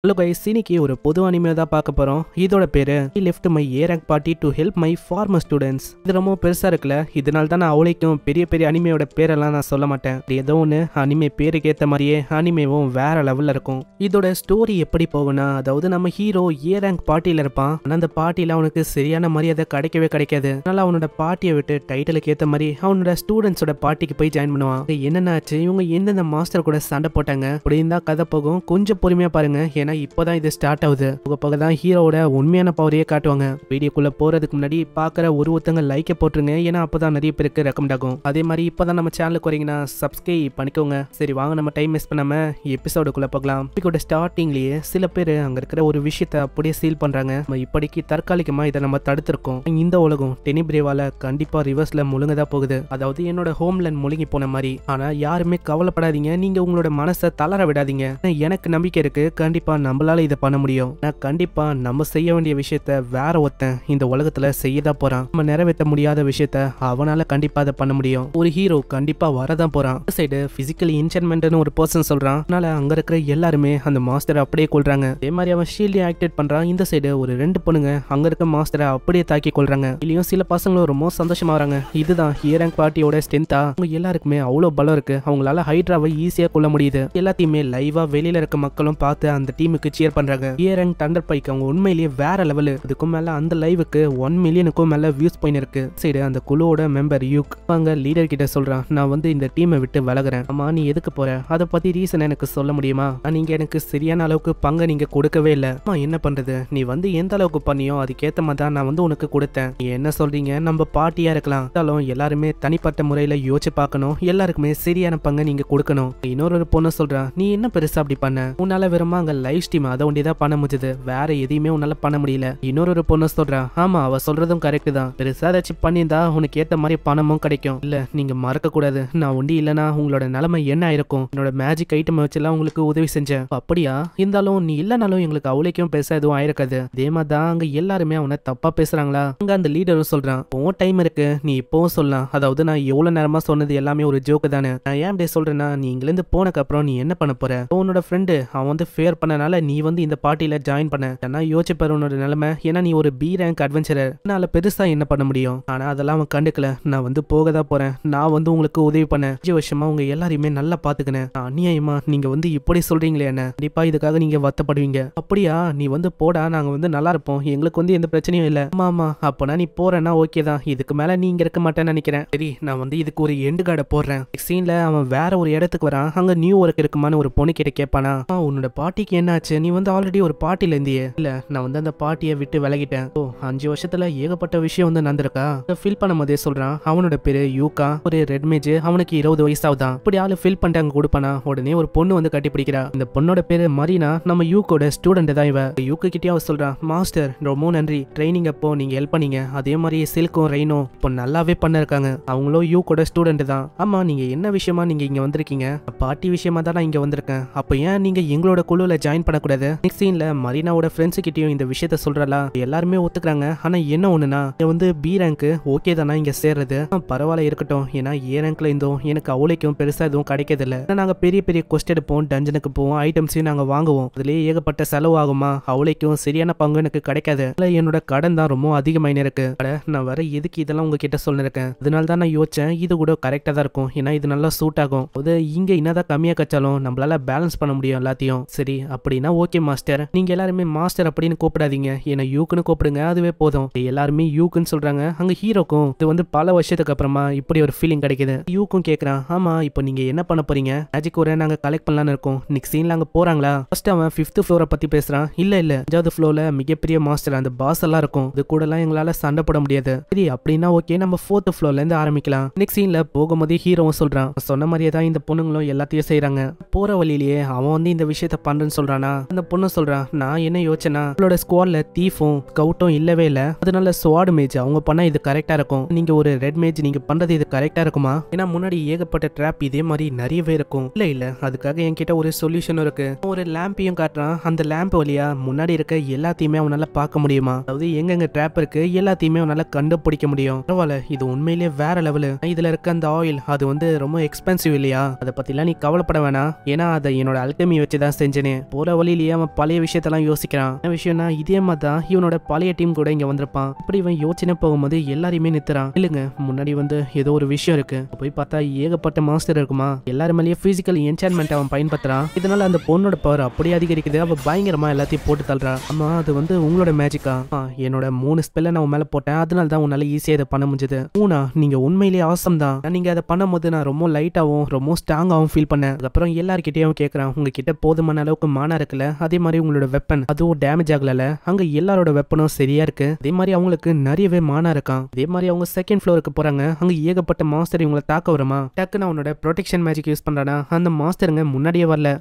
Hello guys, இன்னைக்கு ஒரு பொது அனிமே தான் பார்க்க போறோம். இதோட பேரு I left my A rank party to help my farmer students. இது ரொம்ப பெருசா இருக்குல்ல, இதனால தான் நான் அவளைக்கும் பெரிய பெரிய அனிமையோட பேரெல்லாம் நான் சொல்ல மாட்டேன். ஏதோ ஒன்று அனிமே பேருக்கு ஏற்ற மாதிரியே அனிமேவும் வேற லெவல்ல இருக்கும். இதோட ஸ்டோரி எப்படி போகும்னா, அதாவது நம்ம ஹீரோ A rank பார்ட்டியில இருப்பான். ஆனா அந்த பார்ட்டியில அவனுக்கு சரியான மரியாதை கிடைக்கவே கிடைக்காது. அதனால அவனோட பார்ட்டியை விட்டு டைட்டிலுக்கு ஏற்ற மாதிரி அவனோட ஸ்டூடெண்ட்ஸோட பார்ட்டிக்கு போய் ஜாயின் பண்ணுவான். என்னென்னாச்சு, இவங்க எந்தெந்த மாஸ்டர் கூட சண்டை போட்டாங்க அப்படின்னு தான் கதை போகும். கொஞ்சம் பொறுமையா பாருங்க, ஏன்னா இப்பதான் இது ஸ்டார்ட் ஆகுது. போக தான் ஹீரோவோட உண்மையான பவரையே காட்டுவாங்க. வீடியோக்குள்ள போறதுக்கு முன்னாடி பாக்குற ஒருத்தங்க லைக்கை போட்டுருங்க, ஏன்னா அப்பதான் நிறைய பேருக்கு ரெக்கமெண்ட் ஆகும். அதே மாதிரி இப்பதான் நம்ம சேனலுக்கு வரீங்கன்னா சப்ஸ்கிரைப் பண்ணிக்கோங்க. சரி வாங்க, நம்ம டைம் வேஸ்ட் பண்ணாம எபிசோடுக்குள்ள போகலாம். இதோட ஸ்டார்டிங்லயே சில பேர் அங்க இருக்கிற ஒரு விஷயத்த அப்படியே சீல் பண்றாங்க. இப்படிக்கு தற்காலிகமா இதை நம்ம தடுத்திருக்கோம். இந்த உலகம் டெனிபிரேவால கண்டிப்பா ரிவர்ஸ்ல முழுங்கதா போகுது. அதாவது என்னோட ஹோம்லேண்ட் முழுங்கி போன மாதிரி. ஆனா யாருமே கவலைப்படாதீங்க, நீங்க உங்களோட மனசை தளர விடாதீங்க. எனக்கு நம்பிக்கை இருக்கு, கண்டிப்பா நம்மளால இதை பண்ண முடியும். கண்டிப்பா நம்ம செய்ய வேண்டிய விஷயத்த வேற ஒருத்தன் இந்த உலகத்துல செய்யதான் போறான். நம்ம நிறைவேற்ற முடியாத விஷயத்த அவனால கண்டிப்பா அதை பண்ண முடியும். ஒரு ஹீரோ கண்டிப்பா வரதான் போறான். சைடு பிசிக்கலி இன்சென்மெண்ட்னு ஒரு பர்சன் சொல்றான். அதனால அங்க இருக்கிற எல்லாருமே அந்த மாஸ்டரை அப்படியே கொள்றாங்க. அதே மாதிரி அவன் ஷீல்டையும் ஆக்டிவேட் பண்றான். இந்த சைடு ஒரு 2 பொண்ணுங்க அங்க இருக்க மாஸ்டரை அப்படியே தாக்கி கொள்றாங்க. இல்லையும் சில பசங்களும் ரொம்ப சந்தோஷமா வராங்க. இதுதான் A rank பார்ட்டியோட ஸ்ட்ரென்த்தா? அவங்க எல்லாருக்குமே அவ்வளவு பலம் இருக்கு. அவங்களால ஹைட்ராவை ஈஸியா கொள்ள முடியுது. எல்லாத்தையுமே லைவா வெளியில இருக்க மக்களும் பார்த்து அந்த டீமுக்கு சியர் பண்றாங்க. A rank தண்டர் பைக் அவங்க உண்மையிலேயே வேற லெவல். அதுக்கும் மேல அந்த லைவுக்கு 1 மில்லியனுக்கும் மேல வியூஸ் போயின்னு இருக்கு. சரி, அந்த குழுவோட மெம்பர் யூக் அங்க லீடர் கிட்ட சொல்றான், நான் வந்து இந்த டீமை விட்டு விலகுறேன். ஆமா, நீ எதுக்கு போற? அதை பத்தி ரீசன் எனக்கு சொல்ல முடியுமா? நீங்க எனக்கு சரியான அளவுக்கு பங்கை நீங்க கொடுக்கவே இல்லை. என்ன பண்றது, நீ வந்து எந்த அளவுக்கு பண்ணியோ அதுக்கேத்த மாதிரி தான் நான் வந்து உனக்கு கொடுத்தேன். நீ என்ன சொல்றீங்க, நம்ம பார்ட்டியா இருக்கலாம், எல்லாருமே தனிப்பட்ட முறையில யோசிச்சு பார்க்கணும். எல்லாருக்குமே சரியான பங்கை நீங்க கொடுக்கணும். இன்னொரு பொண்ணு சொல்றான், நீ என்ன பெருசா அப்படி பண்ண? உன்னால வெறுமா அங்க லைவ் ஸ்ட்ரீம் அதை ஒண்டிதான் பண்ண முடியுது, வேற எதையுமே உன்னால பண்ண முடியல. இன்னொரு பொண்ணு சொல்றா, ஆமா அவ சொல்றதும் கரெக்ட் தான், பெருசா ஏதாச்சும் பண்ணியிருந்தா உனக்கு ஏத்த மாதிரி பணமும் கிடைக்கும். இல்ல நீங்க மறக்க கூடாது, நான் ஒண்டி இல்லனா உங்களோட நிலைமை என்ன ஆயிருக்கும். என்னோட மேஜிக் ஐட்டம் வச்செல்லாம் உங்களுக்கு உதவி செஞ்சேன். அப்படியா? இருந்தாலும் நீ இல்லனாலும் எங்களுக்கு அவளைக்கும் பேச எதுவும் ஆயிருக்காது. அதே மாதிரி தான் அங்க எல்லாருமே அவனை தப்பா பேசுறாங்களா? அங்க அந்த லீடரும் சொல்றான், உன் டைம் இருக்கு, நீ இப்பவும் சொல்லலாம். அதாவது நான் எவ்வளவு நேரமா சொன்னது எல்லாமே ஒரு ஜோக்கு தானே. நான் ஏன் அப்படி சொல்றேன்னா, நீ இங்கிருந்து போனக்கு அப்புறம் நீ என்ன பண்ண போற? உன்னோட ஃப்ரெண்டு அவன் வந்து ஃபேர் பண்ணனால நீ வந்து இந்த பார்ட்டியில ஜாயின் பண்ண. ஏன்னா யோசிச்சு பாரு உன்னோட நிலைமை. ஏன்னா நீ ஒரு B rank அட்வென்ச்சரர், என்னால பெருசா என்ன பண்ண முடியும்? ஆனா அதெல்லாம் அவன் கண்டுக்கல. நான் வந்து போகதான் போறேன். நான் வந்து உங்களுக்கு உதவி பண்ணேன். 5 வருஷமா உங்க எல்லாரையுமே நல்லா பாத்துக்கினேன். அநியாயமா நீங்க வந்து இப்படி சொல்றீங்களே, என்ன கண்டிப்பா இதுக்காக நீங்க வருத்தப்படுவீங்க. அப்படியா? நீ வந்து போடா, நாங்க வந்து நல்லா இருப்போம், எங்களுக்கு வந்து எந்த பிரச்சனையும் இல்ல. ஆமா அப்பனா நீ போறேன்னா ஓகே தான், இதுக்கு மேல நீ இங்க இருக்க மாட்டேன்னு நினைக்கிறேன். சரி, நான் வந்து இதுக்கு ஒரு எண்டு கார்டை போடுறேன். சீன்ல அவன் வேற ஒரு இடத்துக்கு வரான். அங்க நியூ ஒர்க் இருக்குமான்னு ஒரு பொண்ணு கிட்ட கேட்பானா, உன்னோட பார்ட்டிக்கு என்னாச்சு? நீ வந்து ஆல்ரெடி ஒரு பார்ட்டில இருந்தியே. இல்ல, நான் வந்து அந்த பார்ட்டியை விட்டு விலகிட்டேன். 5 வருஷத்துல ஏகப்பட்ட விஷயம் வந்து நடந்திருக்கா. ஃபீல் பண்ணும் போதே சொல்றான். அவனோட பேரு யூகா, ஒரு ரெட் மேஜ், அவனுக்கு 20 வயசு ஆகுதான். இப்படி ஆளு ஃபீல் பண்ணிட்டாங்க கொடுப்பானா. உடனே ஒரு பொண்ணு வந்து கட்டி பிடிக்கிறா. இந்த பொண்ணோட பேரு மரீனா, நம்ம யூக்கோட ஸ்டூடெண்ட் தான் இவ. யூக்கு கிட்டே அவ சொல்றான், மாஸ்டர் ரொம்ப நன்றி, ட்ரைனிங் அப்போ நீங்க ஹெல்ப் பண்ணீங்க. அதே மாதிரி சில்க்கும் ரெய்னோ இப்போ நல்லாவே பண்ண இருக்காங்க. அவங்களும் யூக்கோட ஸ்டூடெண்ட் தான். ஆமா, நீங்க என்ன விஷயமா நீங்க இங்க வந்திருக்கீங்க? பார்ட்டி விஷயமா தான் நான் இங்க வந்திருக்கேன். அப்ப ஏன் நீங்க எங்களோட குழுல ஜாயின் பண்ணக்கூடாது? நெக்ஸ்ட் சீன்ல மரீனாவோட ஃப்ரெண்ட்ஸ் கிட்டயும் இந்த விஷயத்த சொல்றா. எல்லாருமே ஒத்துக்கிறாங்க. ஆனா என்ன ஒண்ணுனா, வந்து B rank ஓகே தானா இங்க சேர்றது? பரவாயில்ல இருக்கட்டும், ஏன்னா A rankல இருந்தோம் எனக்கு அவளைக்கும் பெருசா எதுவும் கிடைக்கிறது இல்ல. நாங்க பெரிய பெரிய கொஸ்ட் எடுப்போம், டஞ்சனுக்கு போவோம், ஐட்டம்ஸையும் நாங்க வாங்குவோம். அதுலயே ஏகப்பட்ட செலவு ஆகுமா, அவளைக்கும் சரியான பங்கு எனக்கு கிடைக்காது. என்னோட கடன் தான் ரொம்ப அதிகமாயின்னு இருக்கு. நான் வர எதுக்கு இதெல்லாம் உங்ககிட்ட சொல்லிருக்கேன். அதனால தான் நான் யோசிச்சேன், இது கூட கரெக்டா தான் இருக்கும், ஏன்னா இது நல்லா சூட் ஆகும். அது இங்க என்னதான் கம்மியா கச்சாலும் நம்மளால பேலன்ஸ் பண்ண முடியும் எல்லாத்தையும். சரி அப்படின்னா ஓகே மாஸ்டர், நீங்க எல்லாருமே மாஸ்டர் அப்படின்னு கூப்பிடாதீங்க, என்ன யூக்குன்னு கூப்பிடுங்க, அதுவே போதும். எல்லாருமே யூக்குன்னு சொல்றாங்க. அங்க ஹீரோக்கும் இது வந்து பல வருஷத்துக்கு அப்புறமா இப்படி ஒரு ஃபீலிங் கிடைக்குது. யூக்கும் கேக்குறான், ஆமா இப்போ நீங்க என்ன பண்ண போறீங்க? மேஜிக் ஒரு நாங்க கலெக்ட் பண்ணலாம்னு இருக்கோம். நெக்ஸ்ட் சீன்ல அங்க போறாங்களா? ஃபர்ஸ்ட் அவன் 5th ஃப்ளோரை பத்தி பேசுறான். இல்ல 5வது ஃப்ளோர்ல மிகப்பெரிய மாஸ்டர் அந்த பாஸ் எல்லாம் இருக்கும், இது கூட எல்லாம் எங்களால சண்டை போட முடியாது. சரி அப்படின்னா ஓகே, நம்ம 4th ஃப்ளோர்ல இருந்து ஆரம்பிக்கலாம். நெக்ஸ்ட் சீன்ல போகும்போது ஹீரோவும் சொல்றான், சொன்ன மாதிரியே தான் இந்த பொண்ணுங்களும் எல்லாத்தையும் செய்யறாங்க. போற வழியிலேயே அவன் வந்து இந்த விஷயத்த பண்றேன்னு சொல்றானா. அந்த பொண்ணு சொல்றான், நான் என்ன யோசனை, உங்களோட ஸ்குவாட்ல தீஃபும் ஸ்கவுட்டும் இல்லவே இல்ல, அதனால ஸ்வாட் மேஜ் அவங்க பண்ணா இது கரெக்டா இருக்கும். நீங்க ஒரு ரெட் மேஜ் நீங்க பண்றது இது கரெக்டா இருக்குமா? ஏன்னா முன்னாடி ஏகப்பட்ட ட்ராப் இதே மாதிரி நிறையவே இருக்கும். இல்ல அதுக்காக என்கிட்ட ஒரு சொல்யூஷன் இருக்கு. ஒரு லேம்பையும் காட்டுறான். அந்த லேம்ப் வழியா முன்னாடி இருக்க எல்லாத்தையுமே அவனால பார்க்க முடியுமா, அதாவது எங்க ட்ராப் இருக்கு எல்லாத்தையுமே அவனால கண்டுபிடிக்க முடியும். பரவாயில்ல, இது உண்மையிலேயே வேற லெவலு. இதுல இருக்க அந்த ஆயில் அது வந்து ரொம்ப எக்ஸ்பென்சிவ் இல்லையா, அதை பத்திலாம் நீ கவலைப்பட வேணாம், ஏன்னா அதை என்னோட அல்கமி வச்சுதான் செஞ்சேனே. போற போற வழியிலேயே அவன் பழைய விஷயத்தெல்லாம் யோசிக்கிறான். என்ன விஷயம்னா இதே மாதிரி தான் இவனோட பழைய டீம் கூட இங்க வந்திருப்பான். இப்படி இவன் யோசனை போகும்போது எல்லாரையுமே நிறுத்துறான். இல்லைங்க, முன்னாடி ஏதோ ஒரு விஷயம் இருக்கு. போய் பார்த்தா ஏகப்பட்ட மாஸ்டர் இருக்குமா. எல்லாரும் மேலேயே பிசிக்கல் என்சான்மெண்ட் அவன் பயன்படுத்துறான். இதனால அந்த பொண்ணோட பவர் அப்படியே அதிகரிக்குது. அவ பயங்கரமா எல்லாத்தையும் போட்டு தள்ளுறா. ஆமா, அது உங்களோட மேஜிக்கா? என்னோட 3 ஸ்பெல்ல நான் உன் மேல போட்டேன். அதனால தான் உன்னால ஈஸியா இதை பண்ண முடிஞ்சது. நீங்க உண்மையிலேயே ஆசம் தான். நீங்க அதை பண்ணும்போது நான் ரொம்ப லைட்டாவும் ரொம்ப ஸ்ட்ராங்காவும் ஃபீல் பண்ணேன். அதுக்கப்புறம் எல்லார்கிட்டயும் கேட்கறான், உங்ககிட்ட போதுமான அளவுக்கு மானா இருக்குல்ல, அதே மாதிரி உங்களோட வெப்பன் அதுவும் டேமேஜ் ஆகல. அங்க எல்லாரோட வெப்பனும் சரியா இருக்கு. அதே மாதிரி அவங்களுக்கு நிறையவே மானா இருக்கான். அதே மாதிரி அவங்க செகண்ட் ஃப்ளோருக்கு போறாங்க. அங்க ஏகப்பட்ட மாஸ்டர் இவங்களை தாக்க வருமா. டக்குன்னு அவனோட ப்ரொடெக்ஷன் மேஜிக் யூஸ் பண்றானா. அந்த மாஸ்டருங்க முன்னாடியே வரல.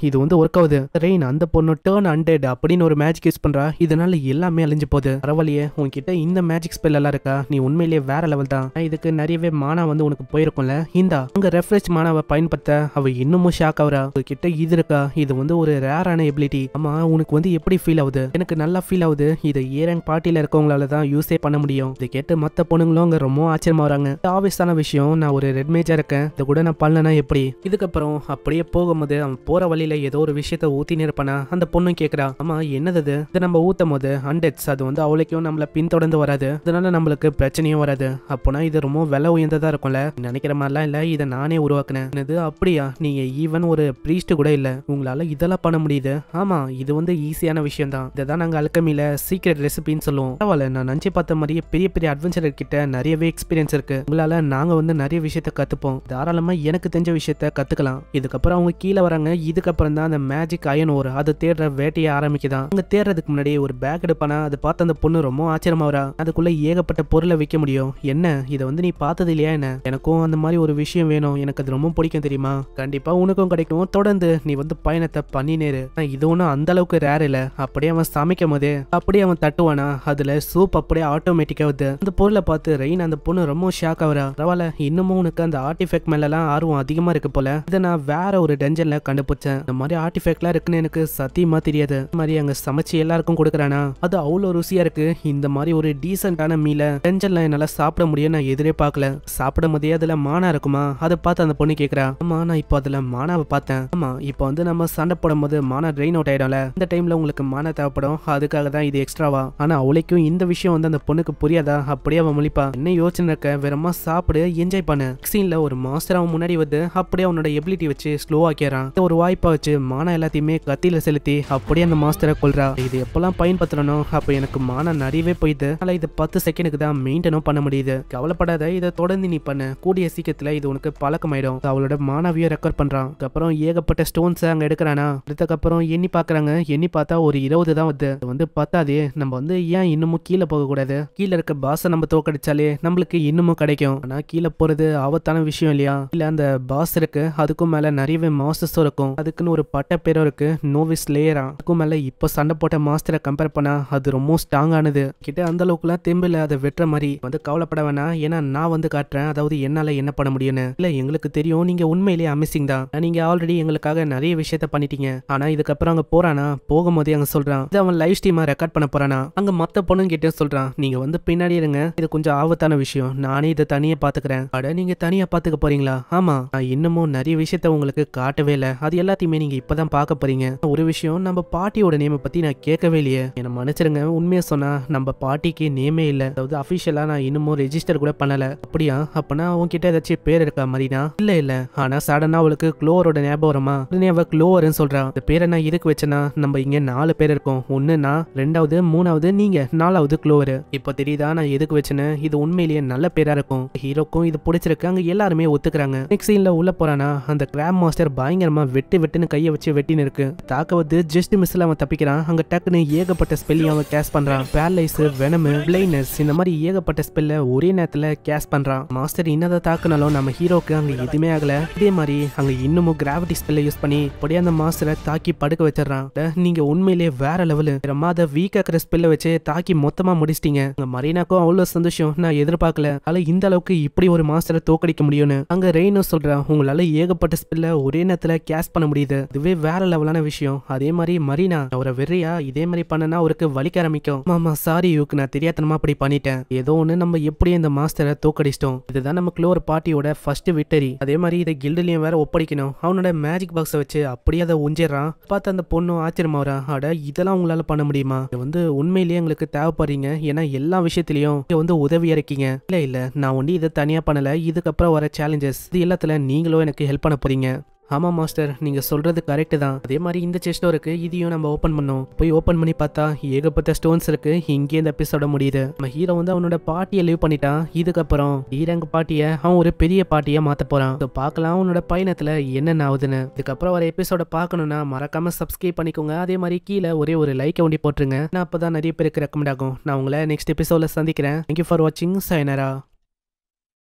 இது ஒர்க் ஆகுது. ரெயின் அந்த பொண்ணு டர்ன் அண்டெட் அப்படின்னு ஒரு மேஜிக் யூஸ் பண்றா. இதனால எல்லாமே அழிஞ்சு போகுது. பரவாயில்லையே, உன்கிட்ட இந்த மேஜிக் ஸ்பெல் எல்லாம் இருக்கா? நீ உண்மையிலேயே வேற லெவல் தான். இதுக்கு நிறையவே மானா உனக்கு போயிருக்கும்ல. இந்தா அங்க ரெஃப்ரெஷ் மானாவை பயன்படுத்த அவ இன்னமும் ஷாக் ஆகுறா. உங்ககிட்ட இது இருக்கா? இது ஒரு ரேரான எபிலிட்டி. ஆமா, உனக்கு எப்படி ஃபீல் ஆகுது? எனக்கு நல்லா ஃபீல் ஆகுது. இதை ஏரங் பார்ட்டியில இருக்கவங்களால தான் யூஸே பண்ண முடியும். இதை கேட்டு மத்த பொண்ணுங்களும் அங்க ரொம்ப ஆச்சரியமா வராங்க. ஆபீஸான விஷயம், நான் ஒரு ரெட் மேஜா இருக்கேன், இதை கூட நான் பண்ணலனா எப்படி? இதுக்கப்புறம் அப்படியே போகும்போது அவன் போற வழியில ஏதோ ஒரு விஷயத்த ஊத்தின்னு இருப்பானா. அந்த பொண்ணு கேக்குறா, ஆமா என்னது இது நம்ம ஊத்தும் போது அண்டெட்ஸ் அது அவளைக்கும் நம்மள பின்தொடர்ந்து வராது, அதனால நம்மளுக்கு பிரச்சனையும் வராது. அப்போனா இது ரொம்ப விலை உயர்ந்ததா இருக்கும்ல. நினைக்கிற மாதிரிலாம் இல்ல, இதை நானே உருவாக்குனேன். அப்படியா? நீங்க ஈவன் ஒரு பிரீஸ்ட் கூட இல்ல, உங்களால இதெல்லாம் பண்ண முடியுது? ஆமா, இது ஈஸியான விஷயம் தான். இதான் நாங்க அல்கமில சீக்ரெட் ரெசிபின்னு சொல்லுவோம். பரவாயில்ல, நான் நினைச்சு பார்த்த மாதிரியே பெரிய பெரிய அட்வென்ச்சர் கிட்ட நிறையவே எக்ஸ்பீரியன்ஸ் இருக்கு. உங்களால நாங்க நிறைய விஷயத்த கத்துப்போம். தாராளமா எனக்கு தெரிஞ்ச விஷயத்த கத்துக்கலாம். இதுக்கப்புறம் அவங்க கீழே வராங்க. இதுக்கப்புறம் தான் அந்த மேஜிக் அயன் ஓர் அதை தேடுற வேட்டையை ஆரம்பிக்குதான். அங்க தேடுறதுக்கு முன்னாடி ஒரு பேக் எடுப்பானா. அதை பார்த்து அந்த பொண்ணு ரொம்ப ஆச்சரியமா வரா. அதுக்குள்ள ஏகப்பட்ட பொருளை வைக்க முடியும். என்ன இதை நீ பார்த்தது இல்லையா? என்ன எனக்கும் அந்த மாதிரி ஒரு விஷயம் வேணும், எனக்கு அது ரொம்ப பிடிக்கும் தெரியுமா? கண்டிப்பா உனக்கும் கிடைக்கும். தொடர்ந்து நீ பயணத்தை பண்ணினேரு. இது ஒன்றும் அந்த அளவுக்கு ரேர் இல்ல. அப்படியே அவன் சமைக்கும் போதே அப்படியே அவன் தட்டுவானா, அதுல சூப் அப்படியே ஆட்டோமேட்டிக்கா வருது. அந்த பொருளை பார்த்து ரெயின் அந்த பொண்ணு ரொம்ப ஷாக் ஆகுறா. பரவாயில்ல, இன்னமும் உனக்கு அந்த ஆர்டிஃபெக்ட் மேல எல்லாம் ஆர்வம் அதிகமா இருக்கு போல. இதை நான் வேற ஒரு டென்ஷன்ல கண்டுபிடிச்சேன். இந்த மாதிரி ஆர்டிஃபெக்ட்லாம் இருக்குன்னு எனக்கு சத்தியமா தெரியாது. இந்த மாதிரி அங்க சமைச்சு எல்லாருக்கும் கொடுக்குறானா, அது அவ்வளவு ருசியா இருக்கு. இந்த மாதிரி ஒரு டீசென்டான மீல டென்ஷன்ல என்னால சாப்பிட முடியும் நான் எதிரே பார்க்கல. சாப்பிடும் போதே அதுல மானா இருக்குமா, அதை பார்த்து அந்த பொண்ணு கேக்குறா, ஆமா நான் இப்போ அதுல மானாவை பார்த்தேன். ஆமா, இப்போ நம்ம சண்டை போடும் போது மானா ட்ரெயின் அவுட் ஆயிடும்ல, இந்த டைம்ல உங்களுக்கு மானா தேவைப்படும், அதுக்காக தான் இது எக்ஸ்ட்ராவா. ஆனா அவளைக்கும் இந்த விஷயம் அந்த பொண்ணுக்கு புரியாதா. அப்படியே அவன் முழிப்பா, என்ன யோசனை இருக்க, வேறமா சாப்பிடு, என்ஜாய் பண்ணு. சீன்ல ஒரு மாஸ்டர் அவன் முன்னாடி வந்து அப்படியே அவனோட எபிலிட்டி வச்சு ஸ்லோ ஆக்கிறான். ஒரு வாய்ப்பா வச்சு மானா எல்லாத்தையுமே கத்தியில செலுத்தி அப்படியே அந்த மாஸ்டரை கொல்றா. இது எப்பெல்லாம் பயன்படுத்தணும் அப்ப எனக்கு மானா நிறையவே போயிடுது. ஆனா இது 10 செகண்டுக்கு தான் மெயின்டனும் பண்ண முடியுது. கவலைப்படாத, இதை தொடர்ந்து நீ பண்ணு, கூடிய சீக்கிரத்துல இது உனக்கு பழக்கமாயிடும். அவளோட மானாவையும் ரெக்கார்ட் பண்றான். அப்புறம் ஏகப்பட்ட ஸ்டோன்ஸ் அங்க எடுக்கிறானா. அதுக்கப்புறம் எண்ணி பாக்குறாங்க. எண்ணி பார்த்தா ஒரு 20 தான் வருது. பத்தாதே, நம்ம ஏன் இன்னமும் கீழே போக கூடாது? கீழே இருக்க பாஸை நம்ம தோக்கடிச்சாலே நம்மளுக்கு இன்னமும் கிடைக்கும். ஆனா கீழே போறது ஆபத்தான விஷயம் இல்லையா? இல்ல அந்த பாஸ் இருக்கு, அதுக்கும் மேல நிறையவே மாஸ்டர்ஸும் இருக்கும். அதுக்குன்னு ஒரு பட்ட பேரும் இருக்கு, நோவிஸ் லேயரா. அதுக்கும் மேல இப்ப சண்டை போட்ட மாஸ்டரை கம்பேர் பண்ணா அது ரொம்ப ஸ்ட்ராங் ஆனது. கிட்ட அந்த அளவுக்குலாம் தெம்பில அதை வெட்டுற மாதிரி கவலைப்பட வேணாம். ஏன்னா நான் காட்டுறேன், அதாவது என்னால என்ன பண்ண முடியும்னு. இல்ல எங்களுக்கு தெரியும், நீங்க உண்மையிலேயே அமிசிங் தான். நீங்க ஆல்ரெடி எங்களுக்காக நிறைய விஷயத்த பண்ணிட்டீங்க. ஆனா இதுக்கப்புறம் அங்க போறானா, போகும்போதே அங்க சொல்றான், இது அவன் லைவ் ஸ்ட்ரீமா ரெக்கார்ட் பண்ண போறானா. அங்க மத்த பொண்ணுங்க கிட்ட சொல்றான், நீங்க பின்னாடி இருங்க, இது கொஞ்சம் ஆபத்தான விஷயம், நானே இதை தனியா பாத்துக்கிறேன். அட நீங்க தனியா பாத்துக்க போறீங்களா? ஆமா, நான் இன்னமும் நிறைய விஷயத்த உங்களுக்கு காட்டவே இல்ல, அது எல்லாத்தையுமே நீங்க இப்பதான் பார்க்க போறீங்க. ஒரு விஷயம், நம்ம பாட்டியோட நேமை பத்தி நான் கேட்கவே இல்லையே, என்ன மன்னிச்சிருங்க. உண்மையா சொன்னா நம்ம பாட்டிக்கு நேமே இல்ல, அதாவது அபிஷியலா நான் இன்னமும் ரெஜிஸ்டர் கூட பண்ணல. அப்படியா? அப்பனா உன்கிட்ட ஏதாச்சும் பேர் இருக்கா மரீனா? இல்ல. ஆனா சடனா அவளுக்கு க்ளோவரோட ஞாபகம் வருமா. அவ க்ளோவர்னு சொல்றா. இந்த பேரை நான் இதுக்கு வச்சேன்னா, நம்ம இங்க 4 பேர் இருக்கோம். ஒன்னு நான், 2வது, 3வது நீங்க, 4வது க்ளோவர். இப்போ தெரியுதா நான் எதுக்கு வச்சேன்னு? இது உண்மையிலேயே நல்ல பேரா இருக்கும். ஹீரோக்கும் இது பிடிச்சிருக்கு. அங்க எல்லாருமே ஒத்துக்கிறாங்க. நெக்ஸ்ட் சீன்ல உள்ள போறானா, அந்த கிராப் மாஸ்டர் பயங்கரமா வெட்டுன்னு கையை வச்சு வெட்டின்னு இருக்கு. தாக்க ஜஸ்ட் மிஸ்ல அவன் தப்பிக்கிறான். அங்க டக்குன்னு ஏகப்பட்ட ஸ்பெல் அவன் கேஸ் பண்றான். பேரலைஸ், வெனம், பிளைனஸ், இந்த மாதிரி ஏகப்பட்ட ஸ்பெல்ல ஒரே நேரத்துல கேஸ் பண்றான். மாஸ்டர் என்னதான் தாக்குனாலும் நம்ம ஹீரோக்கு அங்க எதுவுமே ஆகல. இதே மாதிரி அங்க இன்னமும் கிராவிட்டி ஸ்பெல்ல யூஸ் பண்ணி அப்படியே அந்த மாஸ்டரை தாக்கி படுக்க வச்சிடறான். நீங்க உண்மையிலேயே வேற லெவலு. அதை வீக்காக்குற ஸ்பெல்ல வச்சு தாக்கி மொத்தமா முடிச்சிட்டீங்க. அங்க மரீனாக்கும் அவ்வளவு சந்தோஷம். நான் எதிர்பார்க்கல, அதுல இந்த அளவுக்கு இப்படி ஒரு மாஸ்டரை தோக்கடிக்க முடியும்னு. அங்க ரெயினும் சொல்றான், உங்களால ஏகப்பட்ட ஸ்பெல்ல ஒரே நேரத்துல கேஸ் பண்ண முடியுது, இதுவே வேற லெவலான விஷயம். அதே மாதிரி மரீனா அவரை வெறியா இதே மாதிரி பண்ணனா அவருக்கு வலிக்க ஆரம்பிக்கும். மாமா சாரி யூக், நான் தெரியாதனமா அப்படி பண்ணிட்டேன். ஏதோ ஒண்ணு, நம்ம எப்படி இந்த மாஸ்டரை தோக்கடிச்சிட்டோம். இதுதான் நம்ம க்ளோவர் பார்ட்டியோட ஃபர்ஸ்ட் விக்டரி. அதே மாதிரி இதை கில்டுலயும் வேற ஒப்படைக்கணும். அவனோட மேஜிக் பாக்ஸை வச்சு அப்படியே அதை உஞ்சிடறான். பார்த்து அந்த பொண்ணும் ஆச்சரியமா வரா, அட இதெல்லாம் உங்களால பண்ண முடியுமா, இது வந்து உண்மையிலேயே எங்களுக்கு தேவைப்படுறீங்க, ஏன்னா எல்லா விஷயத்திலயும் இங்க வந்து உதவியா இருக்கீங்க. இல்ல நான் ஒண்டி இதை தனியா பண்ணல, இதுக்கப்புறம் வர சேலஞ்சஸ் இது எல்லாத்துல நீங்களும் எனக்கு ஹெல்ப் பண்ண போறீங்க. ஆமா மாஸ்டர், நீங்க சொல்றது கரெக்ட் தான். அதே மாதிரி இந்த செஸ்ட் இருக்கு, இதையும் நம்ம ஓபன் பண்ணோம். போய் ஓபன் பண்ணி பார்த்தா ஏகப்பட்ட ஸ்டோன்ஸ் இருக்கு. இங்கே இந்த எபிசோட முடியுது. நம்ம ஹீரோ வந்து அவனோட பாட்டியை லீவ் பண்ணிட்டான். இதுக்கப்புறம் ஈரங்க பாட்டியை அவன் ஒரு பெரிய பாட்டியா மாத்த போறான். பார்க்கலாம் அவனோட பயணத்துல என்னென்ன ஆகுதுன்னு. இதுக்கப்புறம் வர எபிசோட பார்க்கணும்னா மறக்காம சப்ஸ்கிரைப் பண்ணிக்கோங்க. அதே மாதிரி கீழே ஒரே ஒரு லைக்கை ஒண்டி போட்டுருங்க. நான் அப்பதான் நிறைய பேருக்கு ரெக்கமெண்ட் ஆகும். நான் உங்களை நெக்ஸ்ட் எபிசோட்ல சந்திக்கிறேன். தேங்க்யூ ஃபார் வாட்சிங். சைனரா.